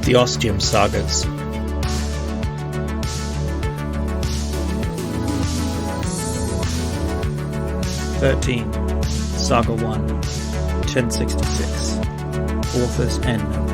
The Ostium Sagas. Saga I, 1066. Author's Endnote.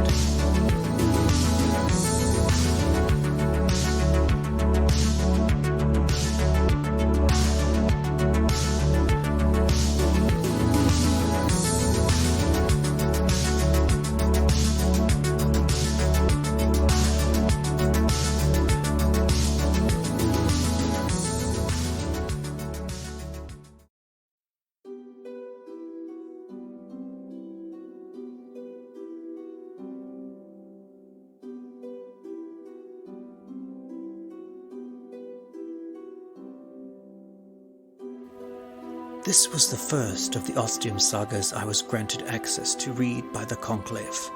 This was the first of the Ostium Sagas I was granted access to read by the Conclave.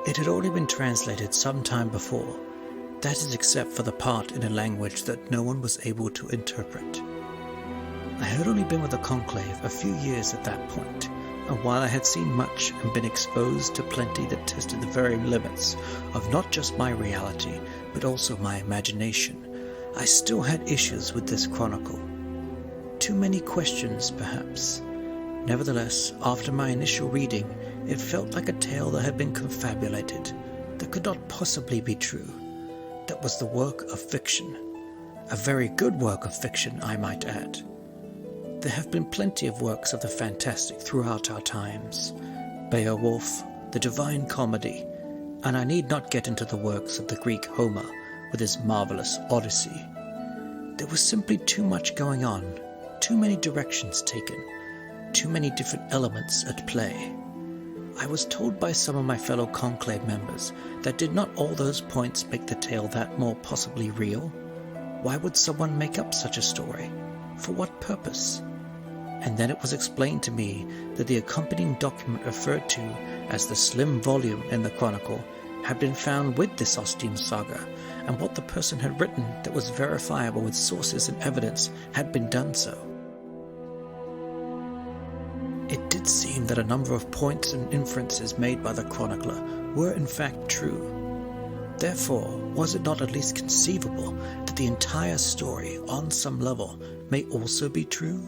It had already been translated some time before, that is except for the part in a language that no one was able to interpret. I had only been with the Conclave a few years at that point, and while I had seen much and been exposed to plenty that tested the very limits of not just my reality, but also my imagination, I still had issues with this chronicle. Too many questions, perhaps. Nevertheless, after my initial reading, it felt like a tale that had been confabulated, that could not possibly be true. That was the work of fiction. A very good work of fiction, I might add. There have been plenty of works of the fantastic throughout our times. Beowulf, the Divine Comedy, and I need not get into the works of the Greek Homer with his marvelous Odyssey. There was simply too much going on. Too many directions taken, too many different elements at play. I was told by some of my fellow Conclave members that did not all those points make the tale that more possibly real? Why would someone make up such a story? For what purpose? And then it was explained to me that the accompanying document referred to as the slim volume in the chronicle had been found with this Ostium Saga, and what the person had written that was verifiable with sources and evidence had been done so. It did seem that a number of points and inferences made by the chronicler were in fact true. Therefore, was it not at least conceivable that the entire story, on some level, may also be true?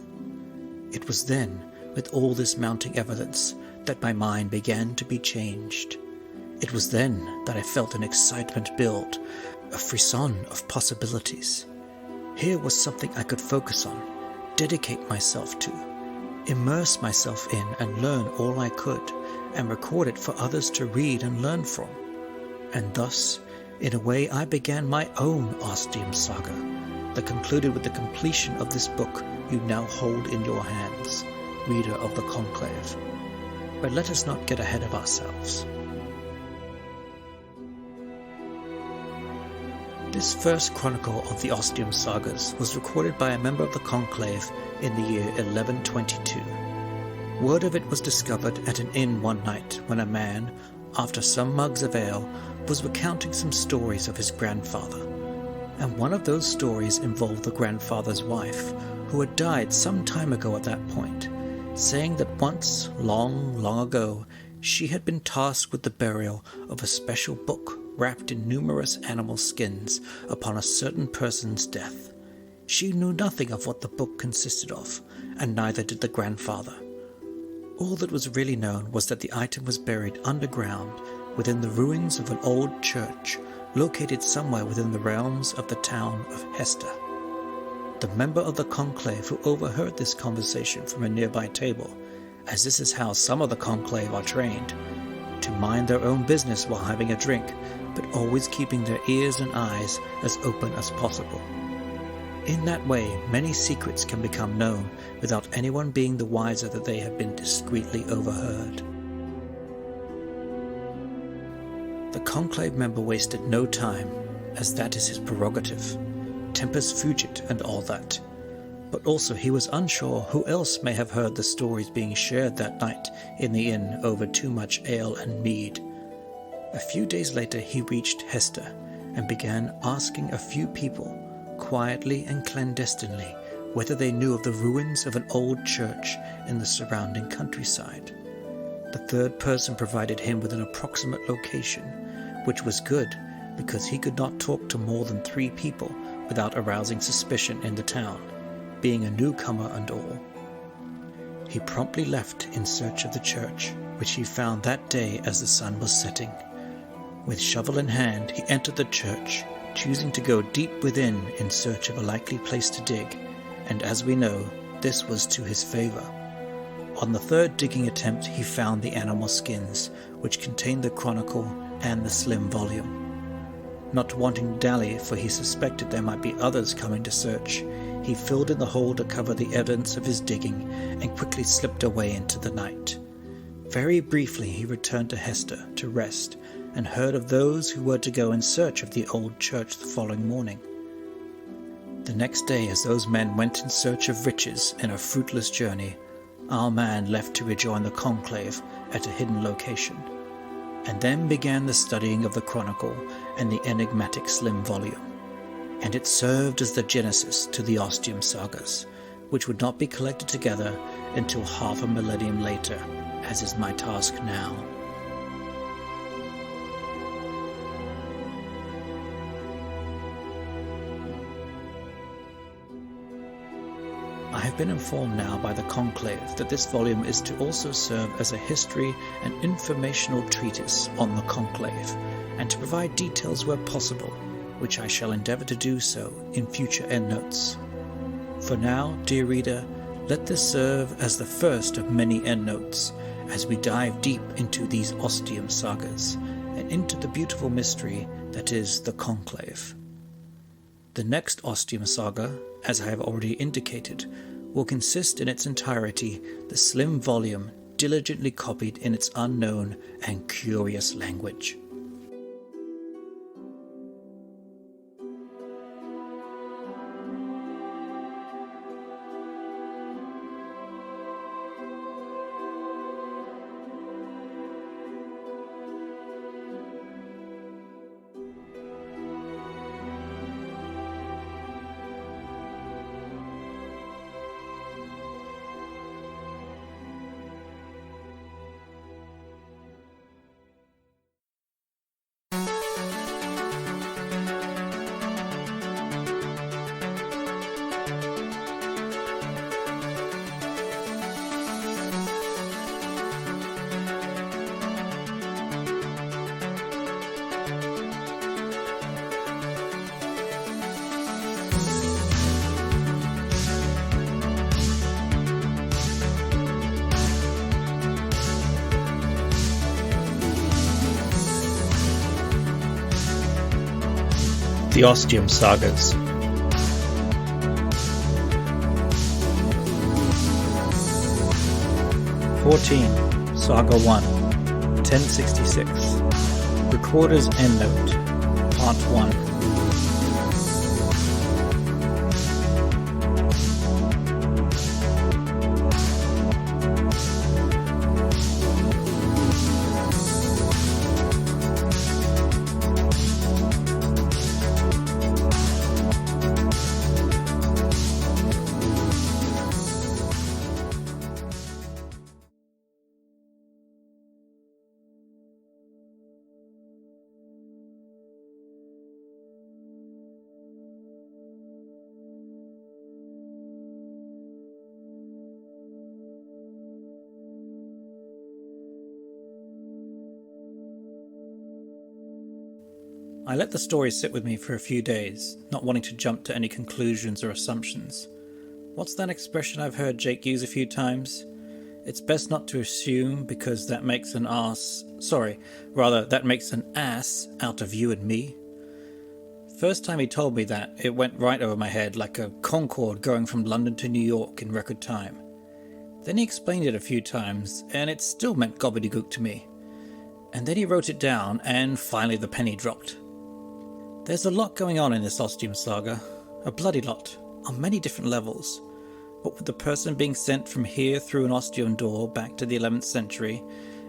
It was then, with all this mounting evidence, that my mind began to be changed. It was then that I felt an excitement build, a frisson of possibilities. Here was something I could focus on, dedicate myself to, immerse myself in and learn all I could, and record it for others to read and learn from. And thus, in a way, I began my own Ostium Saga, that concluded with the completion of this book you now hold in your hands, reader of the Conclave. But let us not get ahead of ourselves. This first chronicle of the Ostium Sagas was recorded by a member of the Conclave in the year 1122. Word of it was discovered at an inn one night when a man, after some mugs of ale, was recounting some stories of his grandfather. And one of those stories involved the grandfather's wife, who had died some time ago at that point, saying that once, long, long ago, she had been tasked with the burial of a special book wrapped in numerous animal skins upon a certain person's death. She knew nothing of what the book consisted of, and neither did the grandfather. All that was really known was that the item was buried underground within the ruins of an old church located somewhere within the realms of the town of Hester. The member of the Conclave who overheard this conversation from a nearby table, as this is how some of the Conclave are trained, to mind their own business while having a drink, but always keeping their ears and eyes as open as possible. In that way, many secrets can become known without anyone being the wiser that they have been discreetly overheard. The Conclave member wasted no time, as that is his prerogative. Tempus fugit and all that. But also he was unsure who else may have heard the stories being shared that night in the inn over too much ale and mead. A few days later he reached Hester and began asking a few people, quietly and clandestinely, whether they knew of the ruins of an old church in the surrounding countryside. The third person provided him with an approximate location, which was good because he could not talk to more than 3 people without arousing suspicion in the town, being a newcomer and all. He promptly left in search of the church, which he found that day as the sun was setting. With shovel in hand, he entered the church, choosing to go deep within in search of a likely place to dig, and as we know, this was to his favor. On the 3rd digging attempt, he found the animal skins, which contained the chronicle and the slim volume. Not wanting to dally, for he suspected there might be others coming to search, he filled in the hole to cover the evidence of his digging and quickly slipped away into the night. Very briefly he returned to Hester to rest and heard of those who were to go in search of the old church the following morning. The next day, as those men went in search of riches in a fruitless journey, our man left to rejoin the conclave at a hidden location, and then began the studying of the chronicle and the enigmatic slim volume, and it served as the genesis to the Ostium Sagas, which would not be collected together until half a millennium later, as is my task now. I have been informed now by the conclave that this volume is to also serve as a history and informational treatise on the conclave, and to provide details where possible, which I shall endeavour to do so in future endnotes. For now, dear reader, let this serve as the first of many endnotes, as we dive deep into these Ostium Sagas, and into the beautiful mystery that is the conclave. The next Ostium Saga, as I have already indicated, will consist in its entirety the slim volume diligently copied in its unknown and curious language. The Ostium Sagas. Saga I, 1066. Recorder's Endnote, Part 1. I let the story sit with me for a few days, not wanting to jump to any conclusions or assumptions. What's that expression I've heard Jake use a few times? It's best not to assume because that makes an ass out of you and me. First time he told me that, it went right over my head like a Concorde going from London to New York in record time. Then he explained it a few times, and it still meant gobbledygook to me. And then he wrote it down, and finally the penny dropped. There's a lot going on in this Ostium Saga, a bloody lot, on many different levels. What with the person being sent from here through an Ostium door back to the 11th century,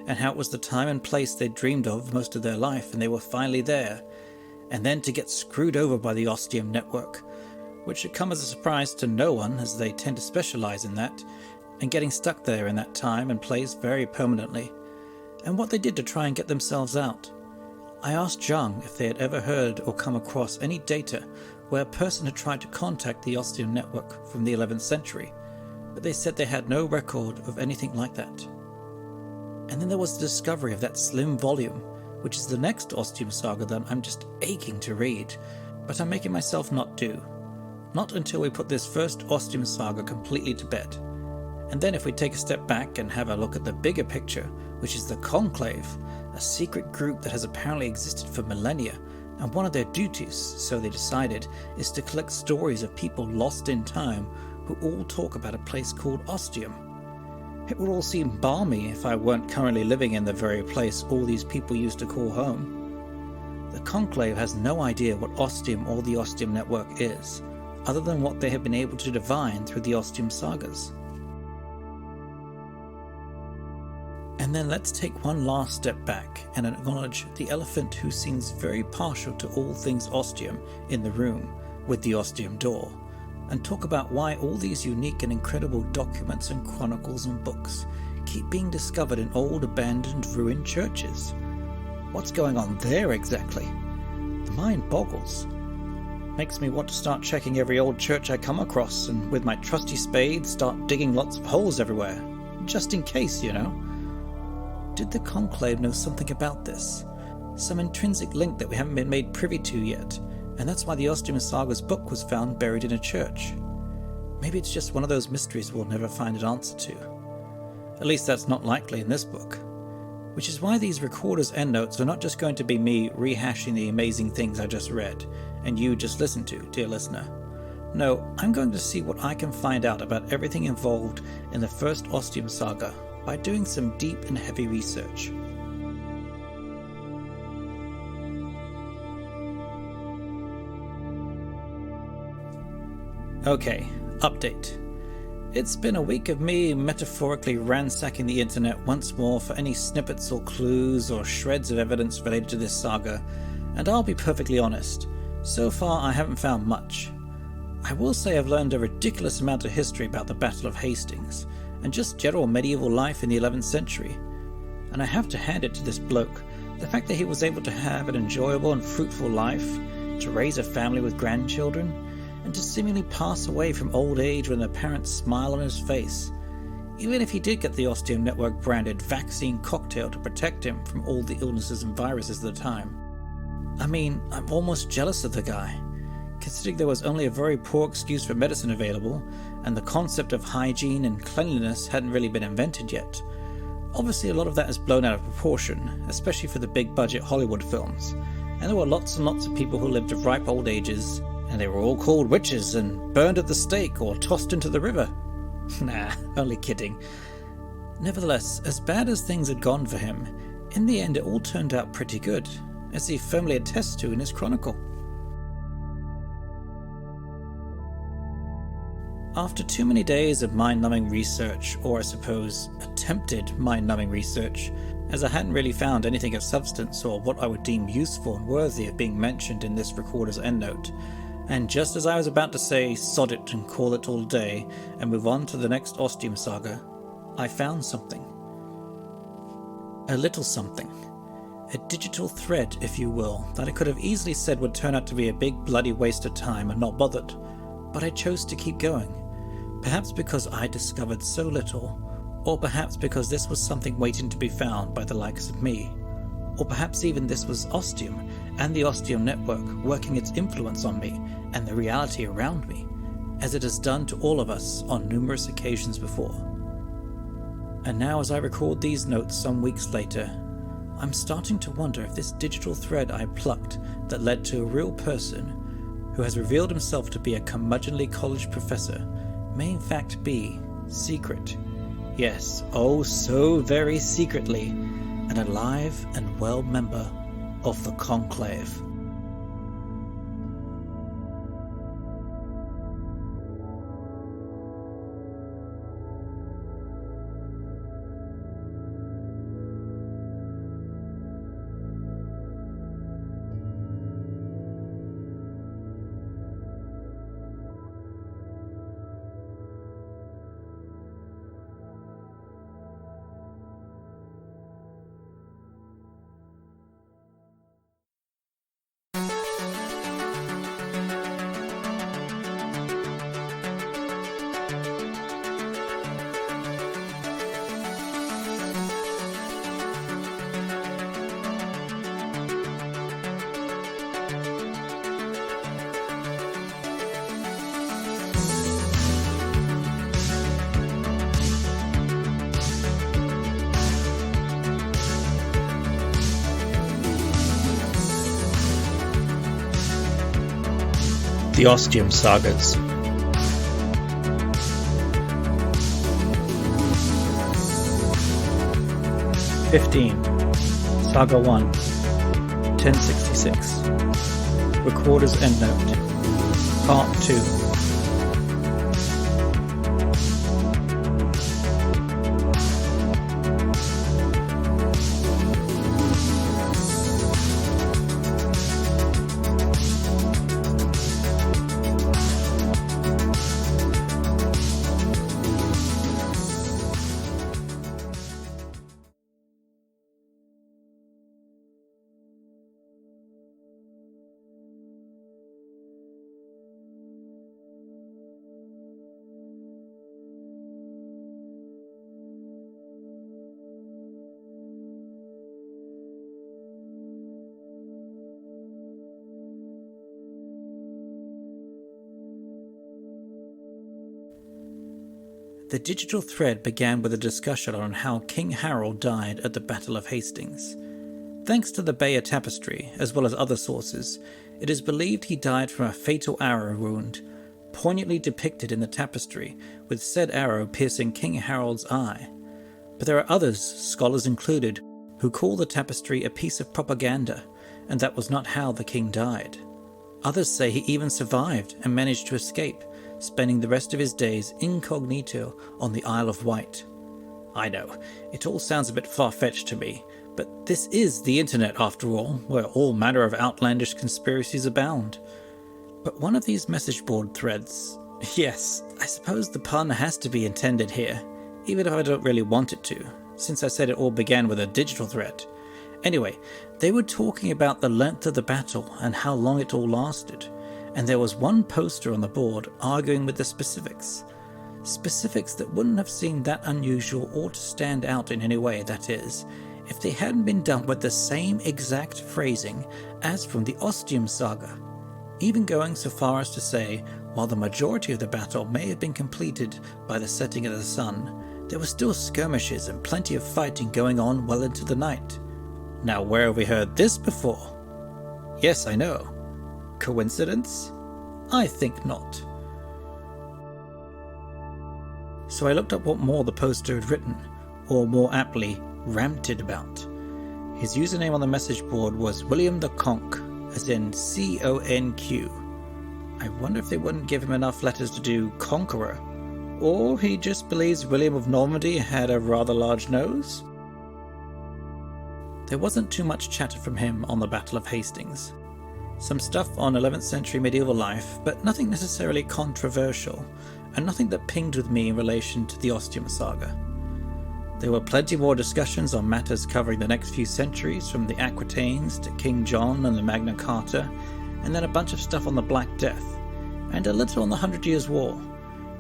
and how it was the time and place they'd dreamed of most of their life and they were finally there, and then to get screwed over by the Ostium network, which should come as a surprise to no one as they tend to specialize in that, and getting stuck there in that time and place very permanently, and what they did to try and get themselves out. I asked Young if they had ever heard or come across any data where a person had tried to contact the Ostium network from the 11th century, but they said they had no record of anything like that. And then there was the discovery of that slim volume, which is the next Ostium saga that I'm just aching to read, but I'm making myself not do. Not until we put this first Ostium saga completely to bed. And then if we take a step back and have a look at the bigger picture, which is the Conclave, a secret group that has apparently existed for millennia, and one of their duties, so they decided, is to collect stories of people lost in time who all talk about a place called Ostium. It would all seem balmy if I weren't currently living in the very place all these people used to call home. The Conclave has no idea what Ostium or the Ostium network is, other than what they have been able to divine through the Ostium Sagas. And then let's take one last step back and acknowledge the elephant who seems very partial to all things Ostium in the room with the Ostium door, and talk about why all these unique and incredible documents and chronicles and books keep being discovered in old abandoned ruined churches. What's going on there exactly? The mind boggles. Makes me want to start checking every old church I come across, and with my trusty spade start digging lots of holes everywhere, just in case, you know. Did the Conclave know something about this? Some intrinsic link that we haven't been made privy to yet, and that's why the Ostium Sagas book was found buried in a church. Maybe it's just one of those mysteries we'll never find an answer to. At least that's not likely in this book. Which is why these recorders' endnotes are not just going to be me rehashing the amazing things I just read, and you just listen to, dear listener. No, I'm going to see what I can find out about everything involved in the first Ostium Saga by doing some deep and heavy research. Okay, update. It's been a week of me metaphorically ransacking the internet once more for any snippets or clues or shreds of evidence related to this saga, and I'll be perfectly honest, so far I haven't found much. I will say I've learned a ridiculous amount of history about the Battle of Hastings, and just general medieval life in the 11th century. And I have to hand it to this bloke, the fact that he was able to have an enjoyable and fruitful life, to raise a family with grandchildren, and to seemingly pass away from old age with an apparent smile on his face, even if he did get the Ostium Network branded vaccine cocktail to protect him from all the illnesses and viruses of the time. I mean, I'm almost jealous of the guy, considering there was only a very poor excuse for medicine available, and the concept of hygiene and cleanliness hadn't really been invented yet. Obviously a lot of that is blown out of proportion, especially for the big budget Hollywood films, and there were lots and lots of people who lived to ripe old ages, and they were all called witches and burned at the stake or tossed into the river. Nah, only kidding. Nevertheless, as bad as things had gone for him, in the end it all turned out pretty good, as he firmly attests to in his chronicle. After too many days of mind-numbing research, or I suppose attempted mind-numbing research, as I hadn't really found anything of substance or what I would deem useful and worthy of being mentioned in this recorder's endnote, and just as I was about to say sod it and call it all day and move on to the next Ostium saga, I found something. A little something. A digital thread, if you will, that I could have easily said would turn out to be a big bloody waste of time and not bothered, but I chose to keep going. Perhaps because I discovered so little, or perhaps because this was something waiting to be found by the likes of me, or perhaps even this was Ostium and the Ostium network working its influence on me and the reality around me, as it has done to all of us on numerous occasions before. And now as I record these notes some weeks later, I'm starting to wonder if this digital thread I plucked that led to a real person who has revealed himself to be a curmudgeonly college professor may in fact be secret. Yes, oh so very secretly, an alive and well member of the Conclave. The Ostium Sagas. Saga I, 1066. Recorder's Endnote. Part 2. The digital thread began with a discussion on how King Harold died at the Battle of Hastings. Thanks to the Bayer Tapestry, as well as other sources, it is believed he died from a fatal arrow wound, poignantly depicted in the tapestry, with said arrow piercing King Harold's eye. But there are others, scholars included, who call the tapestry a piece of propaganda, and that was not how the king died. Others say he even survived and managed to escape, spending the rest of his days incognito on the Isle of Wight. I know, it all sounds a bit far-fetched to me, but this is the internet after all, where all manner of outlandish conspiracies abound. But one of these message board threads, yes, I suppose the pun has to be intended here, even if I don't really want it to, since I said it all began with a digital thread. Anyway, they were talking about the length of the battle and how long it all lasted. And there was one poster on the board arguing with the specifics. Specifics that wouldn't have seemed that unusual or to stand out in any way, that is, if they hadn't been done with the same exact phrasing as from the Ostium Saga, even going so far as to say, while the majority of the battle may have been completed by the setting of the sun, there were still skirmishes and plenty of fighting going on well into the night. Now, where have we heard this before? Yes, I know. Coincidence? I think not. So I looked up what more the poster had written, or more aptly, ranted about. His username on the message board was William the Conk, as in C-O-N-Q. I wonder if they wouldn't give him enough letters to do Conqueror, or he just believes William of Normandy had a rather large nose? There wasn't too much chatter from him on the Battle of Hastings. Some stuff on 11th century medieval life, but nothing necessarily controversial, and nothing that pinged with me in relation to the Ostium Saga. There were plenty more discussions on matters covering the next few centuries, from the Aquitaines to King John and the Magna Carta, and then a bunch of stuff on the Black Death, and a little on the 100 Years' War,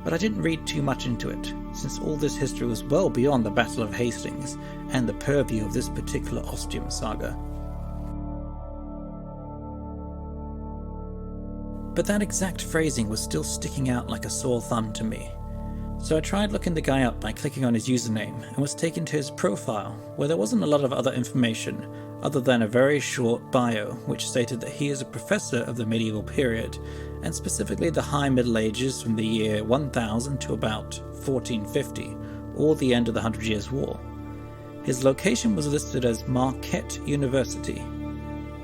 but I didn't read too much into it, since all this history was well beyond the Battle of Hastings and the purview of this particular Ostium Saga. But that exact phrasing was still sticking out like a sore thumb to me. So I tried looking the guy up by clicking on his username and was taken to his profile, where there wasn't a lot of other information other than a very short bio which stated that he is a professor of the medieval period, and specifically the High Middle Ages from the year 1000 to about 1450, or the end of the 100 Years' War. His location was listed as Marquette University.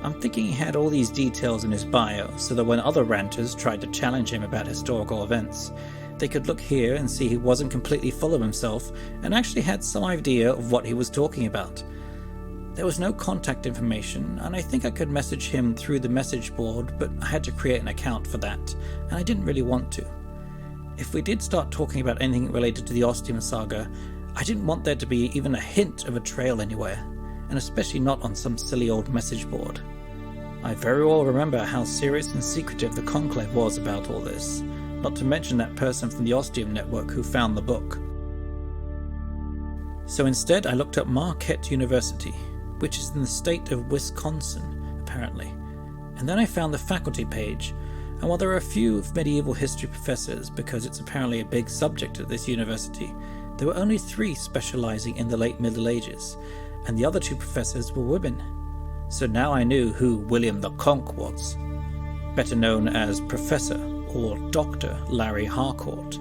I'm thinking he had all these details in his bio so that when other ranters tried to challenge him about historical events, they could look here and see he wasn't completely full of himself and actually had some idea of what he was talking about. There was no contact information, and I think I could message him through the message board, but I had to create an account for that, and I didn't really want to. If we did start talking about anything related to the Ostium Saga, I didn't want there to be even a hint of a trail anywhere, and especially not on some silly old message board. I very well remember how serious and secretive the conclave was about all this, not to mention that person from the Ostium network who found the book. So instead I looked up Marquette University, which is in the state of Wisconsin, apparently, and then I found the faculty page, and while there are a few medieval history professors because it's apparently a big subject at this university, there were only 3 specializing in the late Middle Ages, and the other 2 professors were women. So now I knew who William the Conk was. better known as Professor or Dr. Larry Harcourt.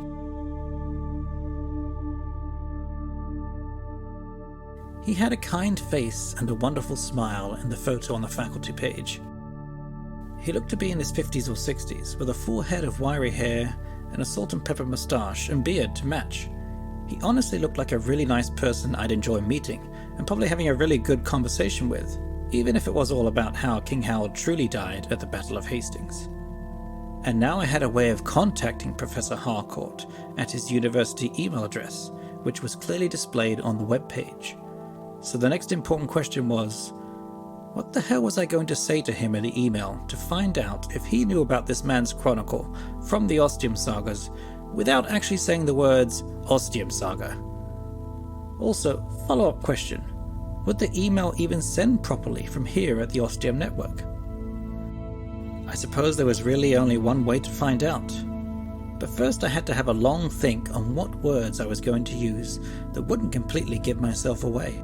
He had a kind face and a wonderful smile in the photo on the faculty page. He looked to be in his 50s or 60s, with a full head of wiry hair and a salt and pepper moustache and beard to match. He honestly looked like a really nice person I'd enjoy meeting and probably having a really good conversation with, even if it was all about how King Howard truly died at the Battle of Hastings. And now I had a way of contacting Professor Harcourt at his university email address, which was clearly displayed on the webpage. So the next important question was, what the hell was I going to say to him in the email to find out if he knew about this man's chronicle from the Ostium Sagas without actually saying the words Ostium Saga? Also, follow-up question, would the email even send properly from here at the Ostium network? I suppose there was really only one way to find out. But first I had to have a long think on what words I was going to use that wouldn't completely give myself away.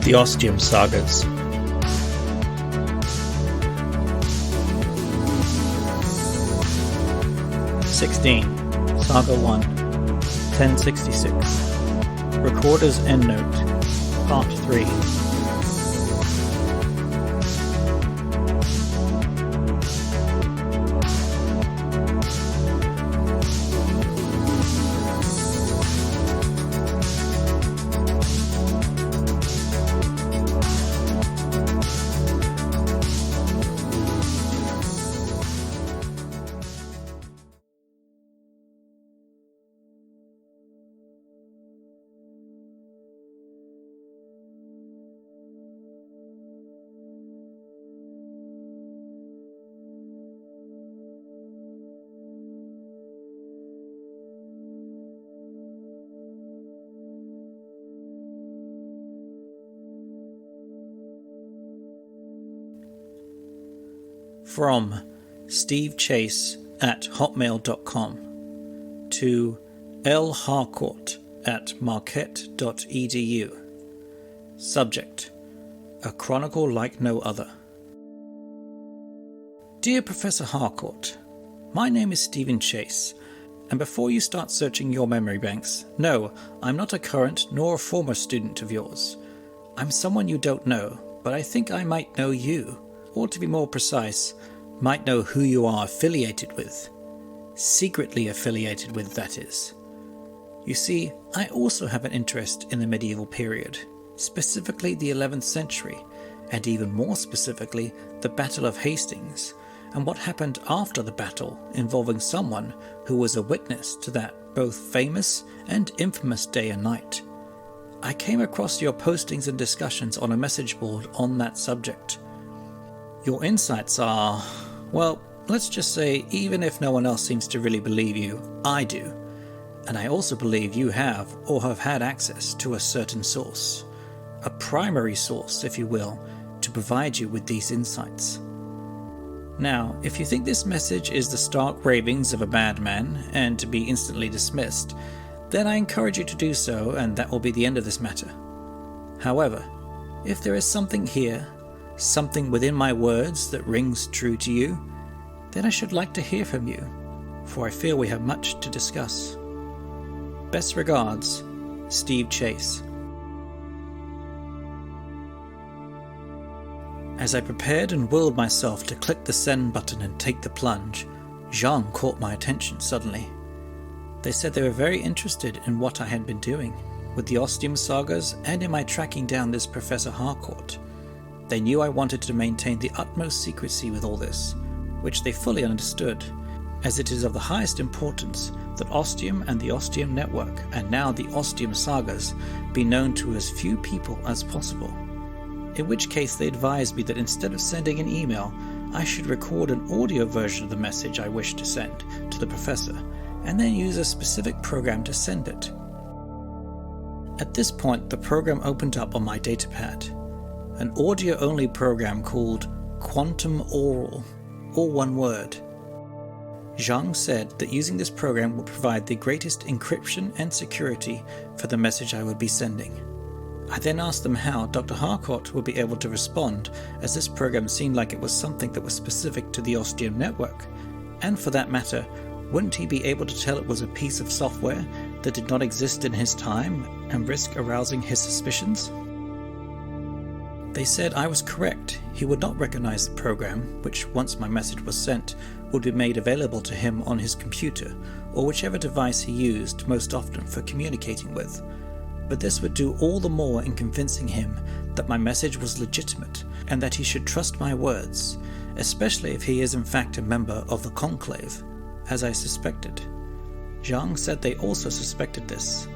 The Ostium Sagas. Saga I, 1066. Recorder's Endnote, Part 3. From Steve Chase at hotmail.com to L. Harcourt at marquette.edu. Subject: A Chronicle Like No Other. Dear Professor Harcourt, my name is Stephen Chase, and before you start searching your memory banks, no, I'm not a current nor a former student of yours. I'm someone you don't know, but I think I might know you, or to be more precise, might know who you are affiliated with. Secretly affiliated with, that is. You see, I also have an interest in the medieval period, specifically the 11th century, and even more specifically, the Battle of Hastings, and what happened after the battle involving someone who was a witness to that both famous and infamous day and night. I came across your postings and discussions on a message board on that subject. Your insights are, well, let's just say, even if no one else seems to really believe you, I do. And I also believe you have or have had access to a certain source, a primary source, if you will, to provide you with these insights. Now, if you think this message is the stark ravings of a madman and to be instantly dismissed, then I encourage you to do so, and that will be the end of this matter. However, if there is something here, something within my words that rings true to you, then I should like to hear from you, for I feel we have much to discuss. Best regards, Steve Chase. As I prepared and willed myself to click the send button and take the plunge, Jean caught my attention suddenly. They said they were very interested in what I had been doing. with the Ostium Sagas and in my tracking down this Professor Harcourt. They knew I wanted to maintain the utmost secrecy with all this, which they fully understood, as it is of the highest importance that Ostium and the Ostium Network, and now the Ostium Sagas, be known to as few people as possible. In which case they advised me that instead of sending an email, I should record an audio version of the message I wished to send to the Professor, and then use a specific program to send it. At this point, the program opened up on my datapad, an audio-only program called Quantum Oral, all one word. Zhang said that using this program would provide the greatest encryption and security for the message I would be sending. I then asked them how Dr. Harcourt would be able to respond, as this program seemed like it was something that was specific to the Ostium network, and for that matter, wouldn't he be able to tell it was a piece of software that did not exist in his time and risk arousing his suspicions? They said I was correct. He would not recognize the program, which once my message was sent, would be made available to him on his computer, or whichever device he used most often for communicating with. But this would do all the more in convincing him that my message was legitimate, and that he should trust my words, especially if he is in fact a member of the Conclave, as I suspected. Zhang said they also suspected this,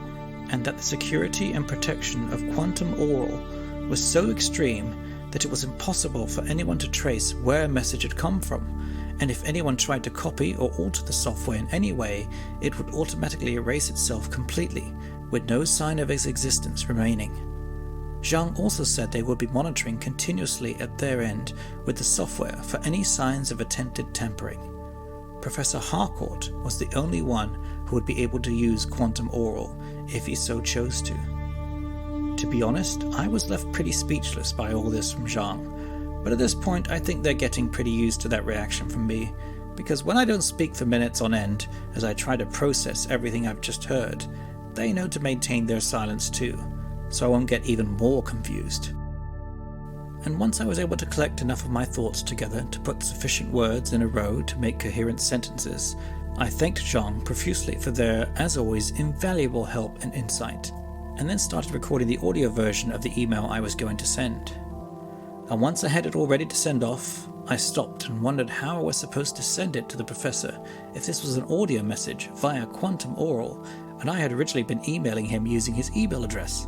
and that the security and protection of Quantum Oral was so extreme that it was impossible for anyone to trace where a message had come from, and if anyone tried to copy or alter the software in any way, it would automatically erase itself completely, with no sign of its existence remaining. Zhang also said they would be monitoring continuously at their end with the software for any signs of attempted tampering. Professor Harcourt was the only one who would be able to use Quantum Oral if he so chose to. To be honest, I was left pretty speechless by all this from Zhang, but at this point I think they're getting pretty used to that reaction from me, because when I don't speak for minutes on end as I try to process everything I've just heard, they know to maintain their silence too, so I won't get even more confused. And once I was able to collect enough of my thoughts together to put sufficient words in a row to make coherent sentences, I thanked Zhang profusely for their, as always, invaluable help and insight, and then started recording the audio version of the email I was going to send. And once I had it all ready to send off, I stopped and wondered how I was supposed to send it to the Professor if this was an audio message via Quantum Oral, and I had originally been emailing him using his email address.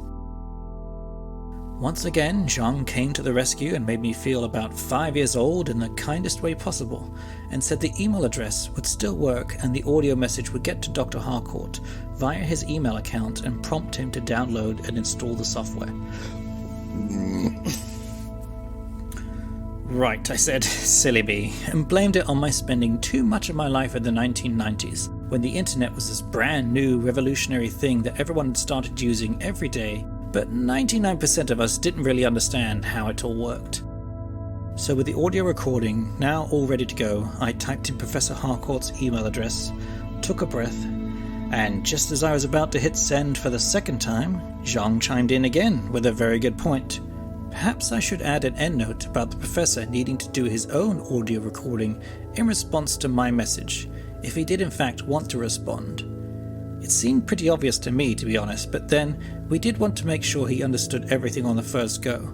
Once again, Zhang came to the rescue and made me feel about 5 years old in the kindest way possible, and said the email address would still work and the audio message would get to Dr. Harcourt via his email account and prompt him to download and install the software. Right, I said, silly me, and blamed it on my spending too much of my life in the 1990s, when the internet was this brand new revolutionary thing that everyone had started using every day, but 99% of us didn't really understand how it all worked. So with the audio recording now all ready to go, I typed in Professor Harcourt's email address, took a breath, and just as I was about to hit send for the second time, Zhang chimed in again with a very good point. Perhaps I should add an endnote about the Professor needing to do his own audio recording in response to my message, if he did in fact want to respond. It seemed pretty obvious to me, to be honest, but then we did want to make sure he understood everything on the first go.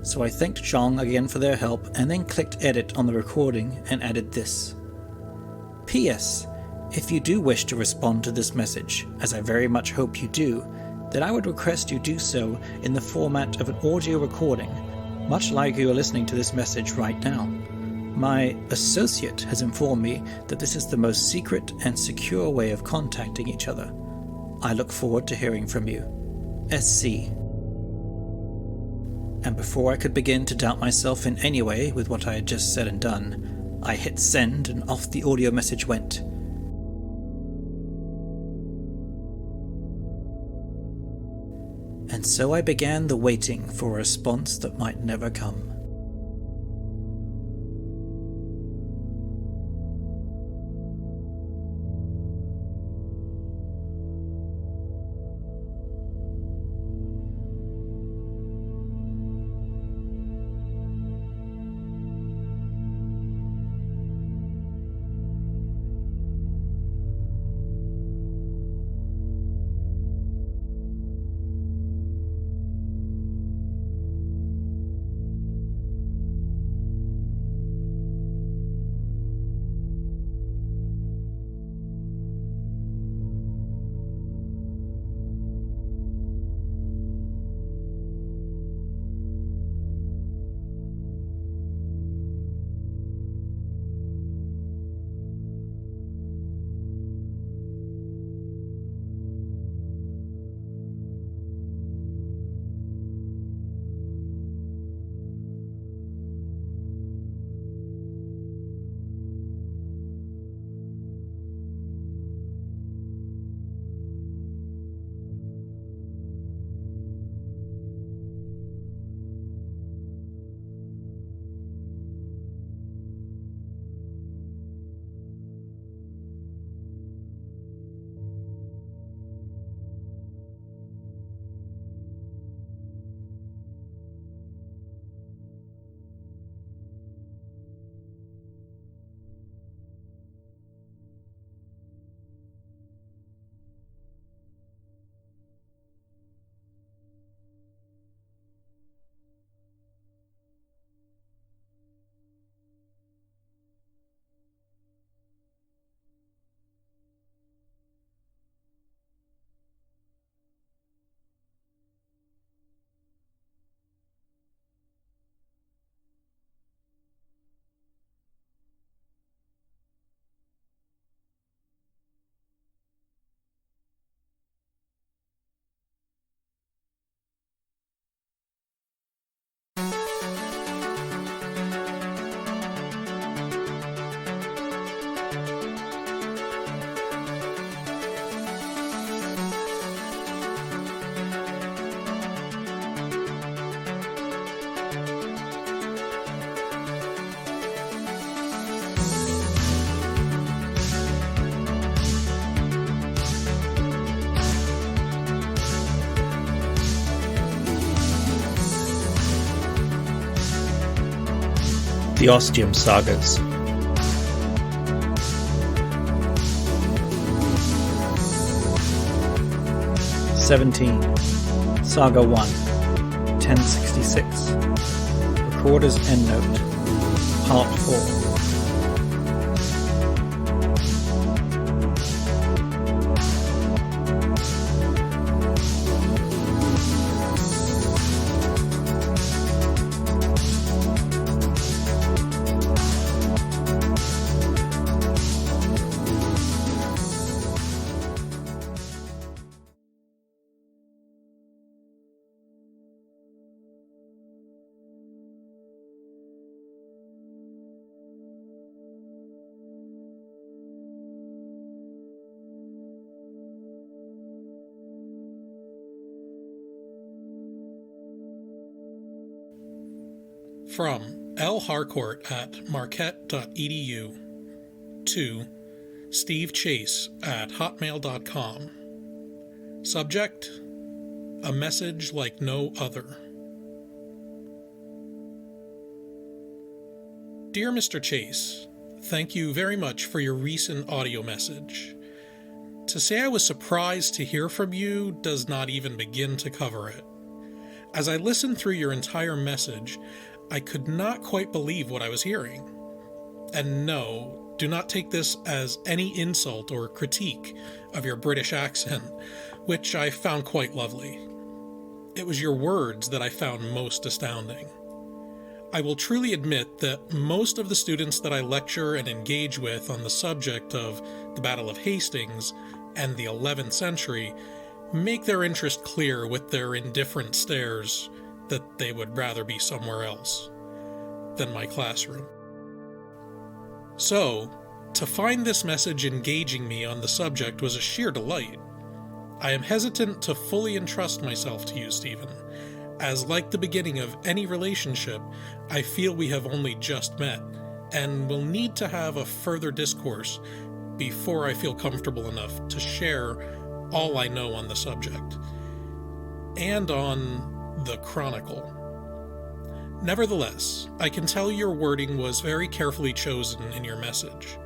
So I thanked Zhang again for their help and then clicked edit on the recording and added this. P.S. If you do wish to respond to this message, as I very much hope you do, then I would request you do so in the format of an audio recording, much like you are listening to this message right now. My associate has informed me that this is the most secret and secure way of contacting each other. I look forward to hearing from you. SC. And before I could begin to doubt myself in any way with what I had just said and done, I hit send and off the audio message went. And so I began the waiting for a response that might never come. The Ostium Sagas. '17. Saga I, 1066. Recorder's Endnote, Part 4. From L. Harcourt at marquette.edu to Steve Chase at hotmail.com. Subject: A message like no other. Dear Mr. Chase, thank you very much for your recent audio message. To say I was surprised to hear from you does not even begin to cover it. As I listened through your entire message, I could not quite believe what I was hearing. And no, do not take this as any insult or critique of your British accent, which I found quite lovely. It was your words that I found most astounding. I will truly admit that most of the students that I lecture and engage with on the subject of the Battle of Hastings and the 11th century make their interest clear with their indifferent stares that they would rather be somewhere else than my classroom. So, to find this message engaging me on the subject was a sheer delight. I am hesitant to fully entrust myself to you, Stephen, as like the beginning of any relationship, I feel we have only just met, and will need to have a further discourse before I feel comfortable enough to share all I know on the subject, and on the Chronicle. Nevertheless, I can tell your wording was very carefully chosen in your message,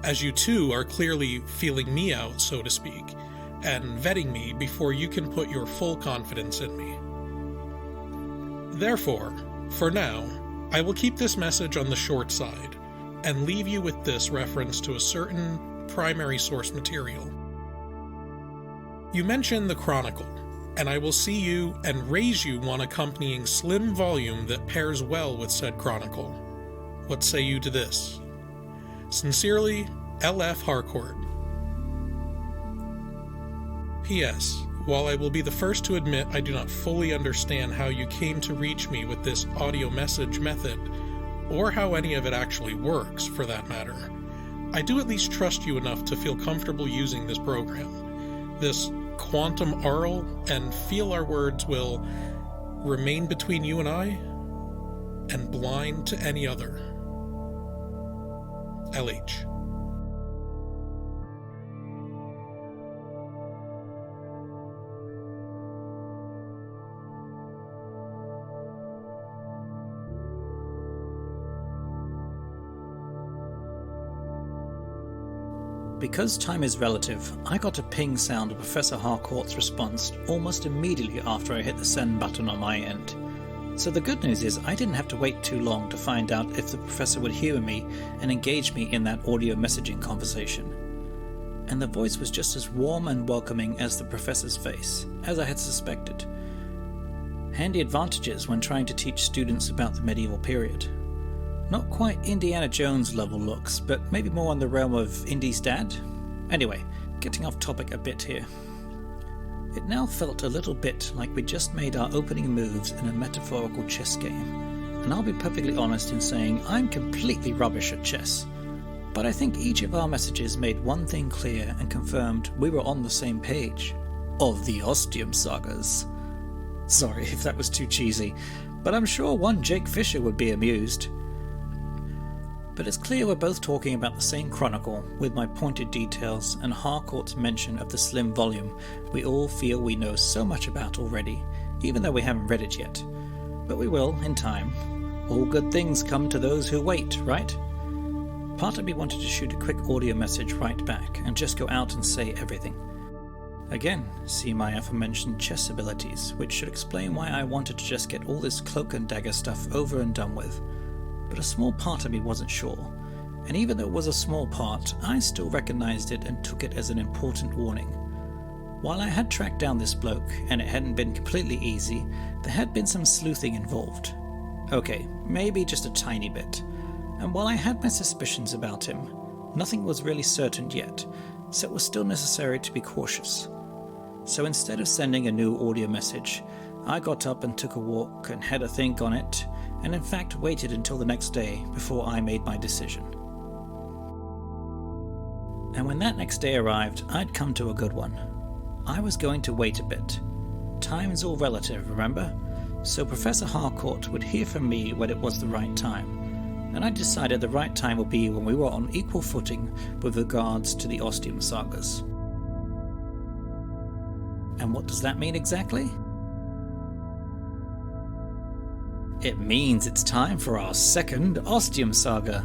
as you too are clearly feeling me out, so to speak, and vetting me before you can put your full confidence in me. Therefore, for now, I will keep this message on the short side, and leave you with this reference to a certain primary source material. You mentioned the Chronicle, and I will see you and raise you one accompanying slim volume that pairs well with said Chronicle. What say you to this? Sincerely, L.F. Harcourt. P.S. While I will be the first to admit I do not fully understand how you came to reach me with this audio message method, or how any of it actually works, for that matter, I do at least trust you enough to feel comfortable using this program, this quantum aural, and feel our words will remain between you and I, and blind to any other. L.H. Because time is relative, I got a ping sound of Professor Harcourt's response almost immediately after I hit the send button on my end. So the good news is I didn't have to wait too long to find out if the professor would hear me and engage me in that audio messaging conversation. And the voice was just as warm and welcoming as the professor's face, as I had suspected. Handy advantages when trying to teach students about the medieval period. Not quite Indiana Jones level looks, but maybe more on the realm of Indy's dad? Anyway, getting off topic a bit here. It now felt a little bit like we just made our opening moves in a metaphorical chess game, and I'll be perfectly honest in saying I'm completely rubbish at chess. But I think each of our messages made one thing clear and confirmed we were on the same page. Of the Ostium Sagas. Sorry if that was too cheesy, but I'm sure one Jake Fisher would be amused. But it's clear we're both talking about the same chronicle, with my pointed details and Harcourt's mention of the slim volume we all feel we know so much about already, even though we haven't read it yet. But we will, in time, All good things come to those who wait, right? Part of me wanted to shoot a quick audio message right back and just go out and say everything. Again, see my aforementioned chess abilities, which should explain why I wanted to just get all this cloak and dagger stuff over and done with. But a small part of me wasn't sure, and even though it was a small part, I still recognized it and took it as an important warning. While I had tracked down this bloke, and it hadn't been completely easy, there had been some sleuthing involved. Okay, maybe just a tiny bit. And while I had my suspicions about him, nothing was really certain yet, so it was still necessary to be cautious. So instead of sending a new audio message, I got up and took a walk and had a think on it, and in fact waited until the next day before I made my decision. And when that next day arrived, I'd come to a good one. I was going to wait a bit. Time's all relative, remember? So Professor Harcourt would hear from me when it was the right time, and I decided the right time would be when we were on equal footing with regards to the Ostium Sagas. And what does that mean exactly? It means it's time for our second Ostium Saga.